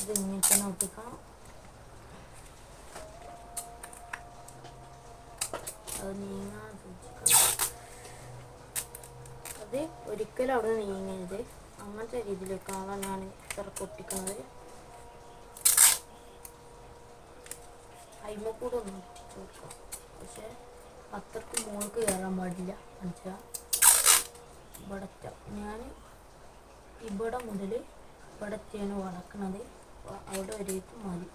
ഇത് ഇങ്ങനെ ഒട്ടിക്കണം. അത് നീങ്ങാൻ സൂക്ഷിക്കണം. അത് ഒരിക്കലും അവിടെ നീങ്ങരുത്. അങ്ങനത്തെ രീതിയിലേക്കാണ് ഞാൻ ഇത്ര പൊട്ടിക്കുന്നത്. അയിമക്കൂടെ ഒന്ന് ഒട്ടിച്ച് കൊടുക്കാം. പക്ഷേ അത്രക്ക് മുകൾക്ക് കയറാൻ പാടില്ല. മനസ്സിലാ ഇവിടെ ഞാൻ ഇവിടെ മുതൽ ഇവിടത്തെയാണ് വളക്കണത്. അവിടെ വരേക്കും മതി.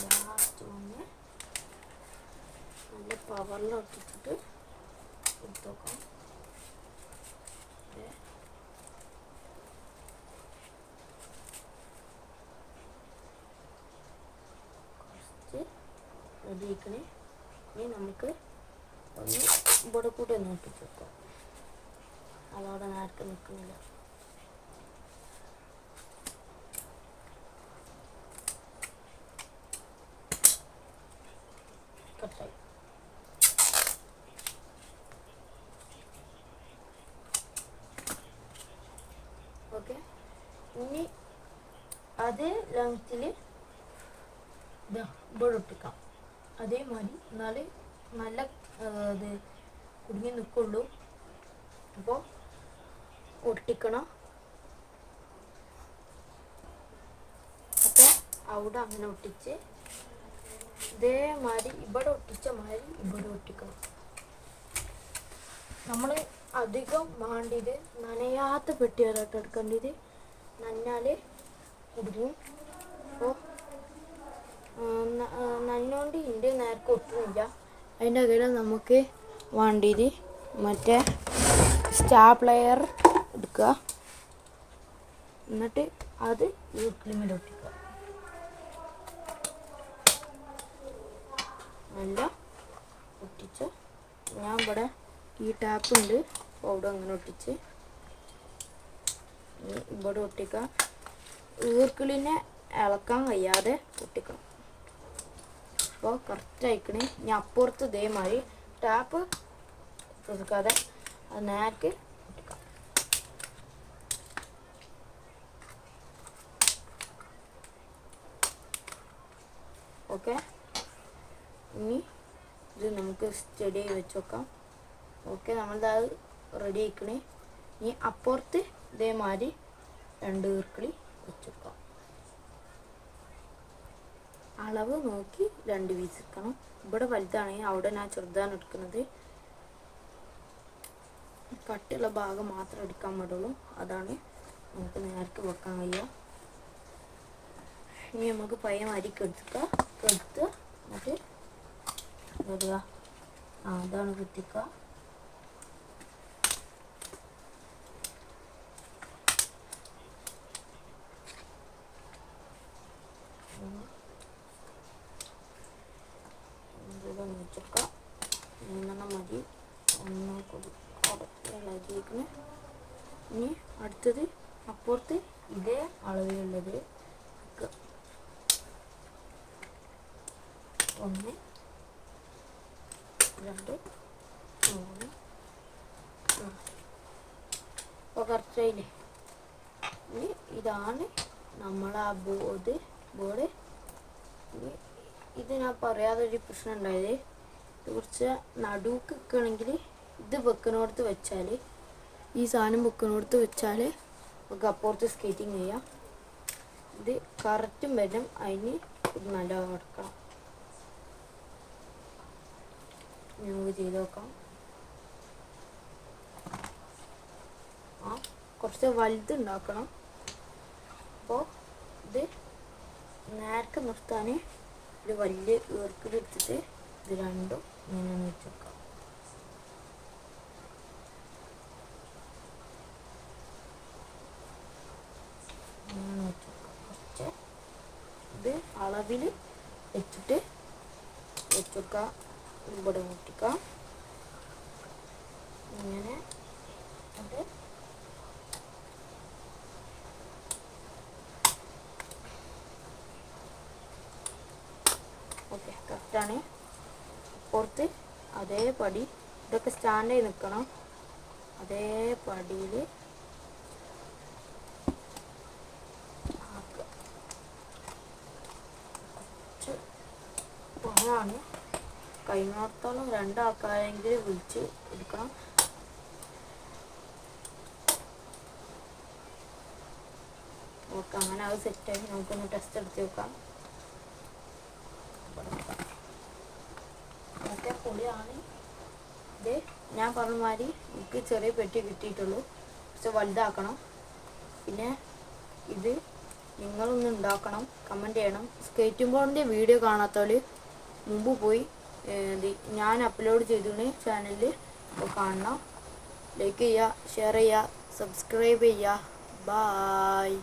ലാസ്റ്റ് ഒന്ന് നല്ല പവറിലൊട്ടിച്ചിട്ട് എടുത്തോക്കാം. റെഡി ആക്കണേ. ഇനി നമുക്ക് ഒന്ന് ഇവിടെ കൂടെ ഒന്ന് ഒട്ടിച്ച് വെക്കാം. അതവിടെ നേരത്തെ നിൽക്കുന്നില്ല. കട്ടായി. ഓക്കെ. ഇനി അതേ ലെങ്ത്തിൽ ഇവിടെ ഒട്ടിക്കാം. അതേമാതിരി എന്നാലേ നല്ല ഇത് കുടുങ്ങി നിൽക്കുള്ളൂ. അപ്പോൾ ഒട്ടിക്കണം. അപ്പോൾ അവിടെ അങ്ങനെ ഒട്ടിച്ച് ഇതേമാതിരി ഇവിടെ ഒട്ടിച്ച മാതിരി ഇവിടെ ഒട്ടിക്കണം. നമ്മൾ അധികം വേണ്ടിയത് നനയാത്ത പെട്ടിയാലായിട്ട് എടുക്കേണ്ടത്. നനഞ്ഞാൽ കുടുങ്ങും. അപ്പോൾ നനഞ്ഞുകൊണ്ട് ഇതിൻ്റെ നേർക്ക് ഒട്ടുന്നില്ല. അതിൻ്റെ കയ്യിൽ നമുക്ക് വേണ്ടിയത് മറ്റേ സ്റ്റാപ്ലെയർ എടുക്കുക. എന്നിട്ട് അത് ഈർക്കിളിമേൽ ഒട്ടിക്കുക. നല്ല ഒട്ടിച്ച് ഞാൻ ഇവിടെ ഈ ടാപ്പ് ഉണ്ട്. അവിടെ അങ്ങനെ ഒട്ടിച്ച് ഇവിടെ ഒട്ടിക്കുക. ഈർക്കിളിനെ ഇളക്കാൻ കഴിയാതെ ഒട്ടിക്കണം. അപ്പോൾ കറക്റ്റ് അയക്കണേ. ഇനി അപ്പുറത്ത് ഇതേമാതിരി ടാപ്പ് കൊടുക്കാതെ അത് നേർക്ക് ഒട്ടിക്കാം. ഓക്കെ. ഇനി ഇത് നമുക്ക് സ്റ്റഡി വെച്ച് വെക്കാം. ഓക്കെ, നമ്മളത് റെഡി ആക്കണേ. ഇനി അപ്പുറത്ത് ഇതേമാതിരി 2 ഈർക്കിളി വെച്ച് വെക്കാം. അളവ് നോക്കി 2 പീസ് എടുക്കണം. ഇവിടെ വലുതാണെങ്കിൽ അവിടെ ഞാൻ ചെറുതാണ് എടുക്കുന്നത്. കട്ടിയുള്ള ഭാഗം മാത്രം എടുക്കാൻ പാടുള്ളൂ. അതാണ് നമുക്ക് നേർക്ക് വെക്കാൻ കഴിയുക. ഇനി നമുക്ക് പയ്യം അരിക്കെടുക്കുക. എന്നിട്ട് വരിക. അതാണ് കുത്തിക്കുക. വെച്ചേക്കാം. 3 മതി. 1 ഇളകിയിരിക്കണേ. ഇനി അടുത്തത് അപ്പുറത്ത് ഇതേ അളവിലുള്ളത് 1 2 3 അപ്പോൾ കറക്റ്റായില്ലേ. ഇനി ഇതാണ് നമ്മളാ ബോർഡ്. ഇത് ഞാൻ പറയാതൊരു പ്രശ്നം ഉണ്ടായത്. ഇത് കുറച്ച് നടുക്ക് വെക്കുകയാണെങ്കിൽ ഇത് വെക്കണോടത്ത് വെച്ചാൽ, ഈ സാധനം വെക്കണോടത്ത് വെച്ചാൽ നമുക്ക് അപ്പുറത്ത് സ്കേറ്റിങ് ചെയ്യാം. ഇത് കറക്റ്റും വരും. അതിന് ഇത് നല്ല എടുക്കണം. നമുക്ക് ചെയ്ത് നോക്കാം. കുറച്ച് വലുതുണ്ടാക്കണം. അപ്പോൾ ഇത് നേർക്ക് നിർത്താൻ ഒരു വലിയ ഈർക്കിലെടുത്തിട്ട് ഇത് രണ്ടും ഇങ്ങനെ വെച്ച് വെക്കാം. കുറച്ച് ഇത് അളവിൽ വെച്ചിട്ട് വെച്ചെടുക്കുക. ഇവിടെ മുട്ടിക്കാം. ഇങ്ങനെ അത് ഓക്കെ, കറക്റ്റാണ്. പുറത്ത് അതേപടി ഇതൊക്കെ സ്റ്റാൻഡ് ചെയ്ത് നിൽക്കണം. അതേ പടിയിൽ ആക്കുക. കുറച്ച് പണിയാണ്. കഴിയുന്നിടത്തോളം 2 ആൾക്കാരെങ്കിലും വിളിച്ച് എടുക്കണം. ഓക്കെ, അങ്ങനെ അത് സെറ്റായി. നമുക്കൊന്ന് ടെസ്റ്റ് എടുത്ത് നോക്കാം. മറ്റേ പൊളിയാണ്. ഇത് ഞാൻ പറഞ്ഞ മാതിരി എനിക്ക് ചെറിയ പെട്ടി കിട്ടിയിട്ടുള്ളൂ. പക്ഷെ വലുതാക്കണം. പിന്നെ ഇത് നിങ്ങളൊന്ന് ഉണ്ടാക്കണം, കമൻറ്റ് ചെയ്യണം. സ്കേറ്റിംഗ് ബോർഡിൻ്റെ വീഡിയോ കാണാത്തവർ മുമ്പ് പോയി ഞാൻ അപ്ലോഡ് ചെയ്തിരുന്നു ചാനലിൽ, അപ്പോൾ കാണണം. ലൈക്ക് ചെയ്യുക, ഷെയർ ചെയ്യുക, സബ്സ്ക്രൈബ് ചെയ്യുക. ബായ്.